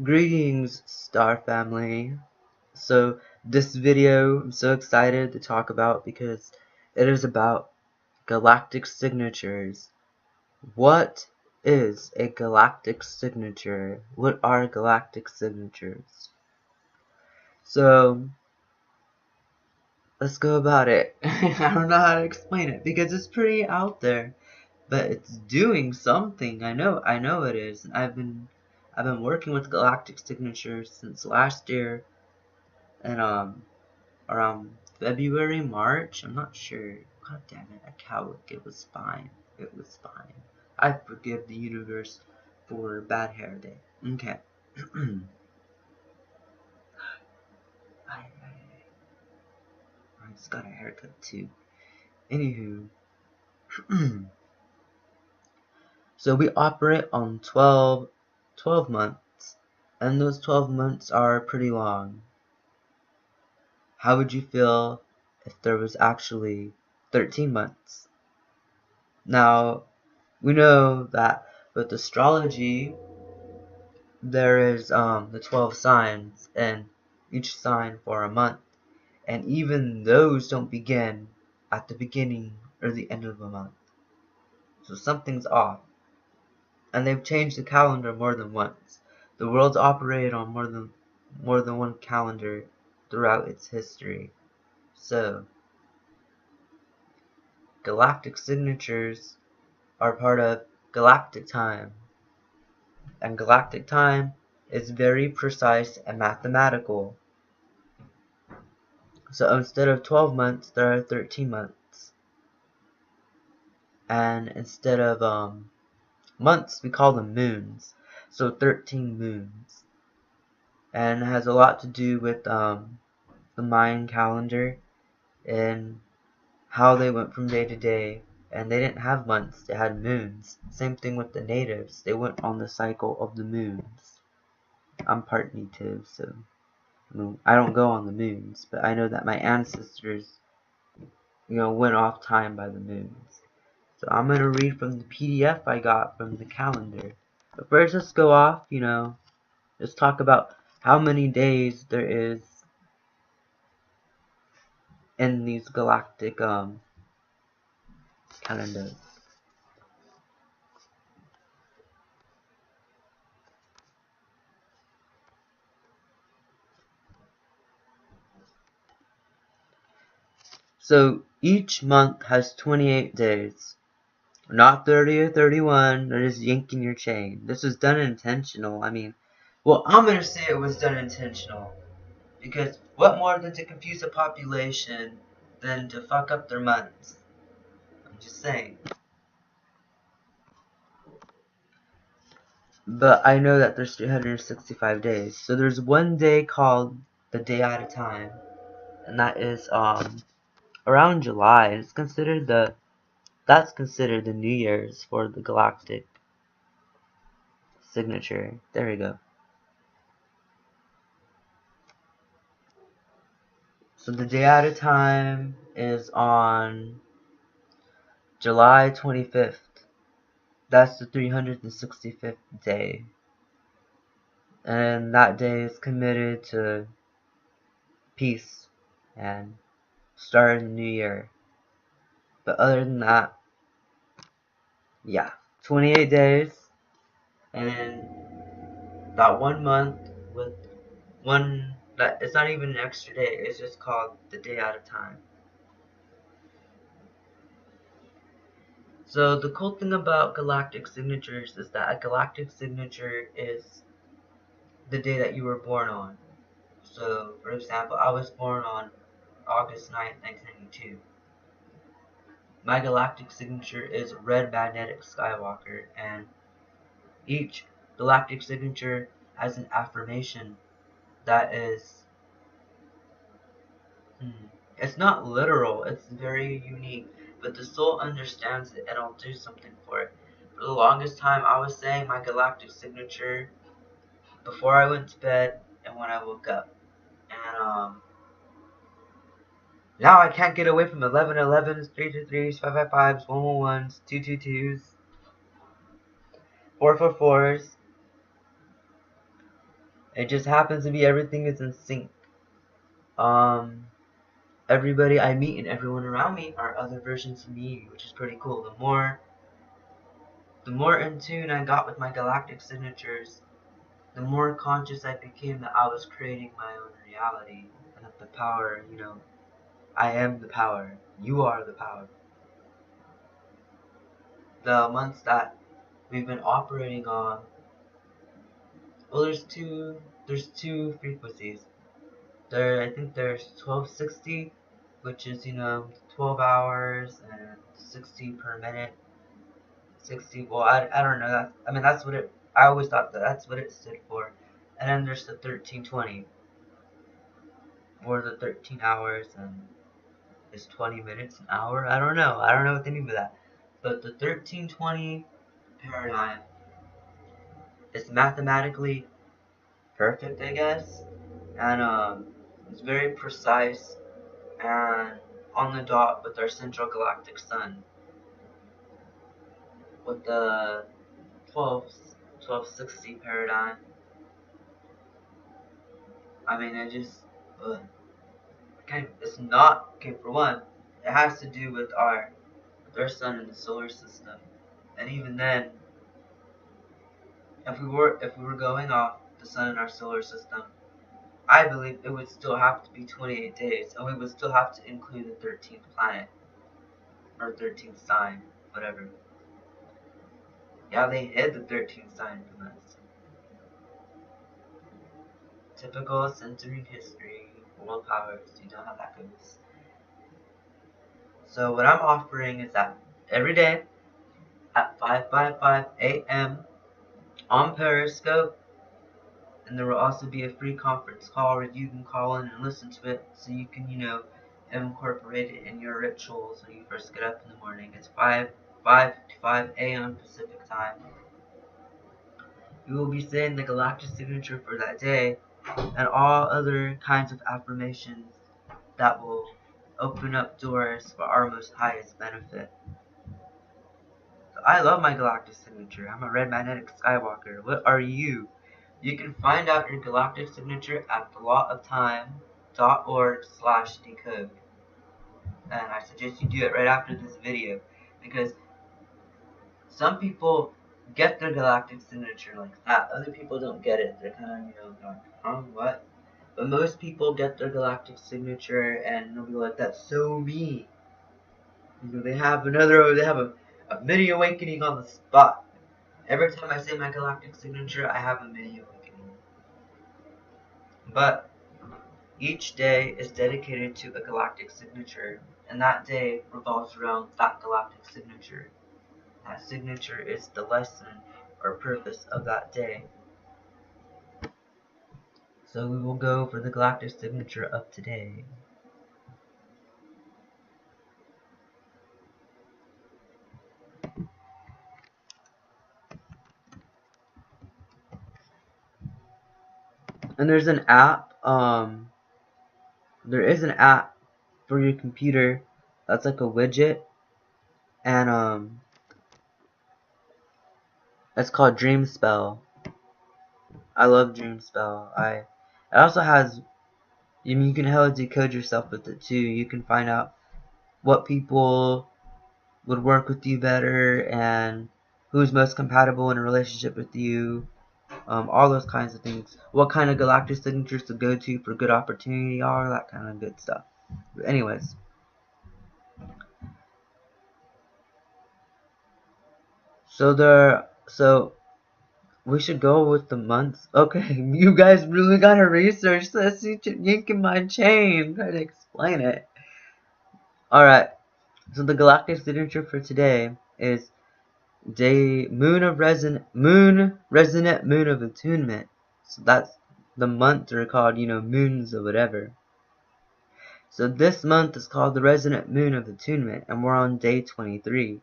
Greetings, Star Family. So this video I'm so excited to talk about because it is about galactic signatures. What is a galactic signature? What are galactic signatures? So let's go about it. I don't know how to explain it because it's pretty out there, but it's doing something. I know it is. And I've been working with galactic signatures since last year, and around February, March. I'm not sure. God damn it, it was fine. It was fine. I forgive the universe for bad hair day. Okay. I just got a haircut too. Anywho. So we operate on 12 months. And those 12 months are pretty long. How would you feel if there was actually 13 months? Now, we know that with astrology, there is the 12 signs, and each sign for a month, and even those don't begin at the beginning or the end of a month. So something's off. And they've changed the calendar more than once. The world's operated on more than one calendar throughout its history. So galactic signatures are part of Galactic Time. And Galactic Time is very precise and mathematical. So instead of 12 months, there are 13 months. And instead of months, we call them moons. So 13 moons. And it has a lot to do with the Mayan calendar and how they went from day to day. And they didn't have months, they had moons. Same thing with the natives. They went on the cycle of the moons. I'm part native, so I don't go on the moons, but I know that my ancestors, went off time by the moons. So I'm going to read from the PDF I got from the calendar. But first, let's go off, let's talk about how many days there is in these galactic calendars. So each month has 28 days. Not 30 or 31, they're just yanking your chain. This was done intentional. Well, I'm going to say it was done intentional. Because what more than to confuse the population than to fuck up their months? I'm just saying. But I know that there's 365 days. So there's one day called the day at a time. And that is around July. And that's considered the New Year's for the galactic signature. There we go. So the day at a time is on July 25th. That's the 365th day. And that day is committed to peace and starting the new year. But other than that, yeah, 28 days, and then that 1 month with that it's not even an extra day, it's just called the day at a time. So the cool thing about galactic signatures is that a galactic signature is the day that you were born on. So, for example, I was born on August 9th, 1992. My galactic signature is Red Magnetic Skywalker, and each galactic signature has an affirmation that is, it's not literal, it's very unique, but the soul understands it and it'll do something for it. For the longest time, I was saying my galactic signature before I went to bed and when I woke up. And now I can't get away from 1111s, 323s, 555s, 111s, 222s, 444s, It just happens to be everything is in sync. Everybody I meet and everyone around me are other versions of me, which is pretty cool. The more in tune I got with my galactic signatures, the more conscious I became that I was creating my own reality, and that the power, I am the power. You are the power. The months that we've been operating on, well, there's two frequencies. I think there's 1260, which is 12 hours and 60 per minute. 60. Well, I don't know. That's what it. I always thought that's what it stood for. And then there's the 1320 for the 13 hours, and is 20 minutes an hour. I don't know. I don't know what they mean by that. But the 1320 paradigm is mathematically perfect, I guess, and it's very precise and on the dot with our central galactic sun. With the 1260 paradigm, it just, it's not, okay, for one, it has to do with our sun in the solar system. And even then, if we were going off the sun in our solar system, I believe it would still have to be 28 days, and we would still have to include the 13th planet, or 13th sign, whatever. Yeah, they hid the 13th sign from us. Typical censoring history, world powers, you know how that goes. So what I'm offering is that every day at 5:55 a.m. on Periscope, and there will also be a free conference call where you can call in and listen to it, so you can, incorporate it in your rituals when you first get up in the morning. It's 5:55 a.m. Pacific time. We will be saying the galactic signature for that day, and all other kinds of affirmations that will open up doors for our most highest benefit. So I love my galactic signature. I'm a red magnetic skywalker. What are you? You can find out your galactic signature at thelawofTime.org/decode. And I suggest you do it right after this video, because some people get their galactic signature like that. Other people don't get it. They're kind of, like, what? But most people get their galactic signature and they'll be like, that's so me. They have a mini awakening on the spot. Every time I say my galactic signature, I have a mini awakening. But each day is dedicated to a galactic signature, and that day revolves around that galactic signature. That signature is the lesson or purpose of that day. So we will go for the galactic signature of today. And there's an app, there is an app for your computer that's like a widget, and it's called DreamSpell. I love DreamSpell. It also has, you can hella decode yourself with it too. You can find out what people would work with you better and who's most compatible in a relationship with you. All those kinds of things. What kind of galactic signatures to go to for good opportunity, all that kind of good stuff. But anyways. So we should go with the months. Okay, you guys really gotta research this. You yanking my chain. Try to explain it. Alright, so the galactic signature for today is moon resonant moon of attunement. So that's the months are called, moons or whatever. So this month is called the resonant moon of attunement, and we're on day 23.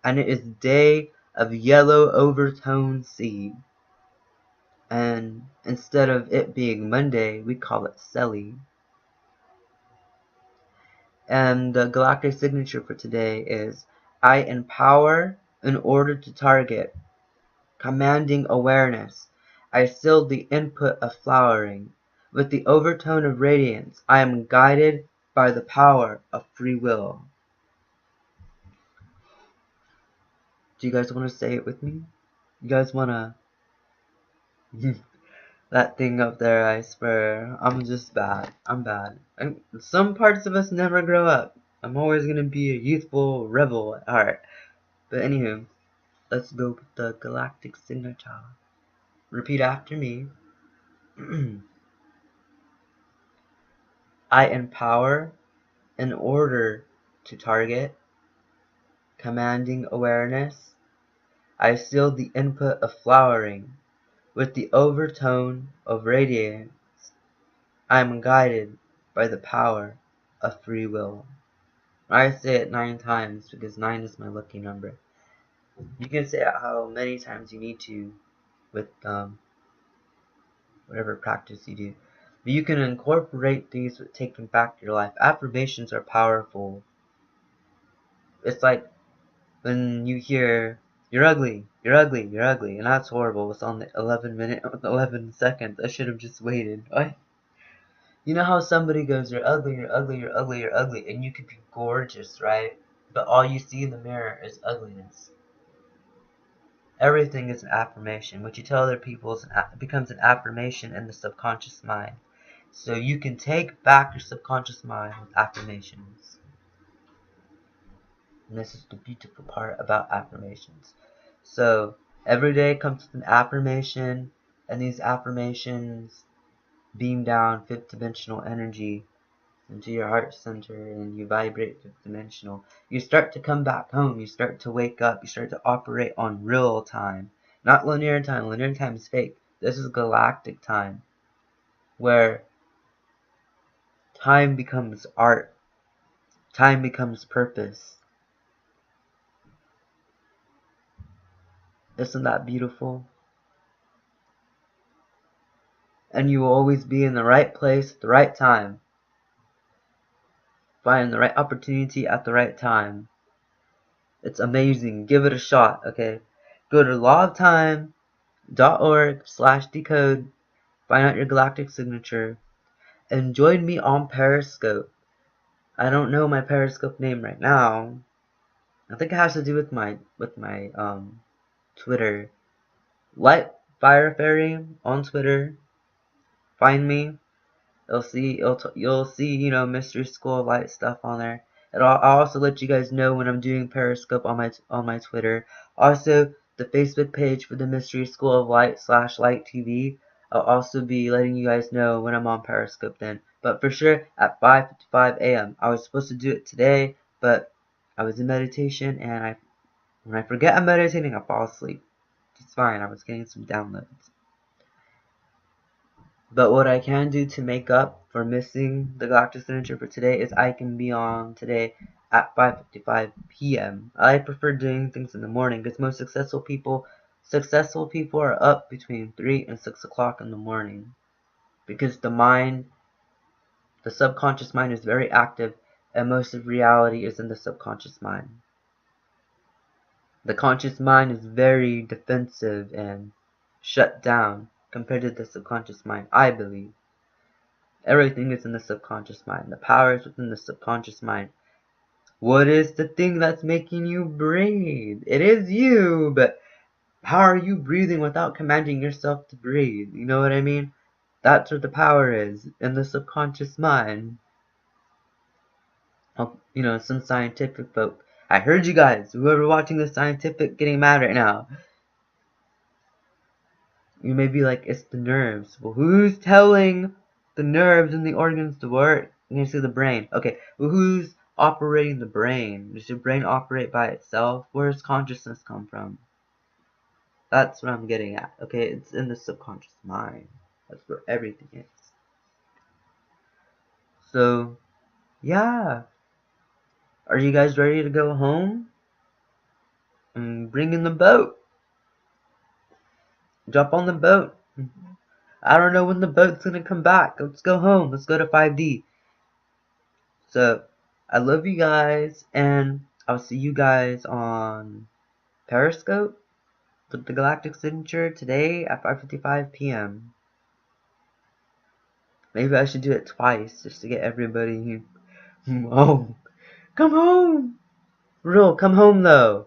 And it is day of yellow overtone seed. And instead of it being Monday, we call it Selly. And the galactic signature for today is I empower in order to target, commanding awareness. I sealed the input of flowering. With the overtone of radiance, I am guided by the power of free will. Do you guys want to say it with me? You guys want to... That thing up there, I swear. I'm just bad. I'm bad. And some parts of us never grow up. I'm always going to be a youthful rebel at heart. But anywho, let's go with the Galactic Signature. Repeat after me. I empower in order to target, commanding awareness. I seal the input of flowering with the overtone of radiance. I am guided by the power of free will. I say it 9 times because 9 is my lucky number. You can say it how many times you need to with whatever practice you do. But you can incorporate these with taking back your life. Affirmations are powerful. It's like when you hear, you're ugly, you're ugly, you're ugly, and that's horrible. It's on the 11 seconds. I should have just waited. What? You know how somebody goes, you're ugly, you're ugly, you're ugly, you're ugly, and you could be gorgeous, right? But all you see in the mirror is ugliness. Everything is an affirmation. What you tell other people becomes an affirmation in the subconscious mind. So you can take back your subconscious mind with affirmations. And this is the beautiful part about affirmations. So every day comes with an affirmation, and these affirmations beam down fifth dimensional energy into your heart center, and you vibrate fifth dimensional. You start to come back home. You start to wake up. You start to operate on real time. Not linear time. Linear time is fake. This is galactic time, where time becomes art. Time becomes purpose. Isn't that beautiful? And you will always be in the right place at the right time. Find the right opportunity at the right time. It's amazing. Give it a shot, okay? Go to lawoftime.org/decode, find out your galactic signature, and join me on Periscope. I don't know my Periscope name right now. I think it has to do with my Twitter. Lyte FireFairy on Twitter. Find me. You'll see, you know, Mystery School of Lyte stuff on there. I'll also let you guys know when I'm doing Periscope on my Twitter. Also, the Facebook page for the Mystery School of Lyte /Lyte TV. I'll also be letting you guys know when I'm on Periscope then. But for sure at 5:55 a.m. I was supposed to do it today, but I was in meditation, and when I forget I'm meditating, I fall asleep. It's fine. I was getting some downloads. But what I can do to make up for missing the Galactic Signature for today is I can be on today at 5:55 p.m. I prefer doing things in the morning because most successful people are up between 3 and 6 o'clock in the morning, because the subconscious mind is very active, and most of reality is in the subconscious mind. The conscious mind is very defensive and shut down compared to the subconscious mind, I believe. Everything is in the subconscious mind. The power is within the subconscious mind. What is the thing that's making you breathe? It is you, but how are you breathing without commanding yourself to breathe? You know what I mean? That's where the power is, in the subconscious mind. You know, some scientific folk. I heard you guys, whoever watching this scientific, getting mad right now. You may be like, it's the nerves. Well, who's telling the nerves and the organs to work? You see the brain. Okay, well, who's operating the brain? Does your brain operate by itself? Where does consciousness come from? That's what I'm getting at. Okay, it's in the subconscious mind. That's where everything is. So, yeah. Are you guys ready to go home? Bring in the boat. Jump on the boat. I don't know when the boat's gonna come back. Let's go home. Let's go to 5D. So, I love you guys, and I'll see you guys on Periscope. with the Galactic Signature today at 5:55 p.m. Maybe I should do it twice just to get everybody home. Come home! Real, come home though.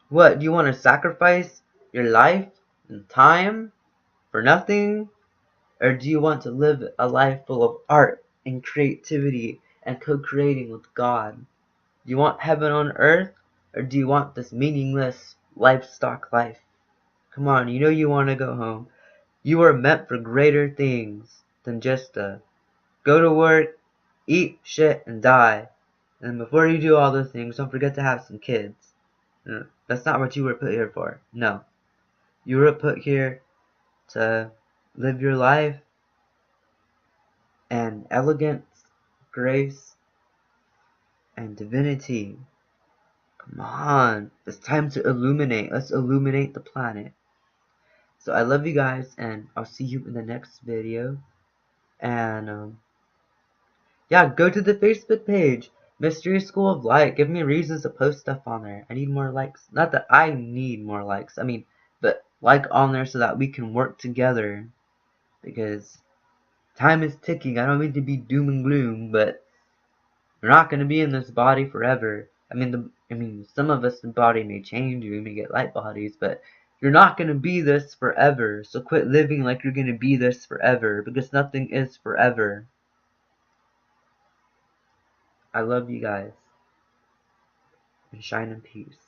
What, do you want to sacrifice your life and time for nothing? Or do you want to live a life full of art and creativity and co-creating with God? Do you want heaven on earth? Or do you want this meaningless livestock life? Come on, you know you want to go home. You are meant for greater things than just to go to work, eat shit, and die. And before you do all those things, don't forget to have some kids. That's not what you were put here for. No. You were put here to live your life and elegance, grace, and divinity. Come on. It's time to illuminate. Let's illuminate the planet. So I love you guys, and I'll see you in the next video. And, yeah, go to the Facebook page, Mystery School of Lyte. Give me reasons to post stuff on there. I need more likes. Not that I need more likes. I mean, but like on there so that we can work together. Because time is ticking. I don't mean to be doom and gloom, but you're not going to be in this body forever. I mean, some of us, the body may change. We may get light bodies, but you're not going to be this forever. So quit living like you're going to be this forever, because nothing is forever. I love you guys. And shine in peace.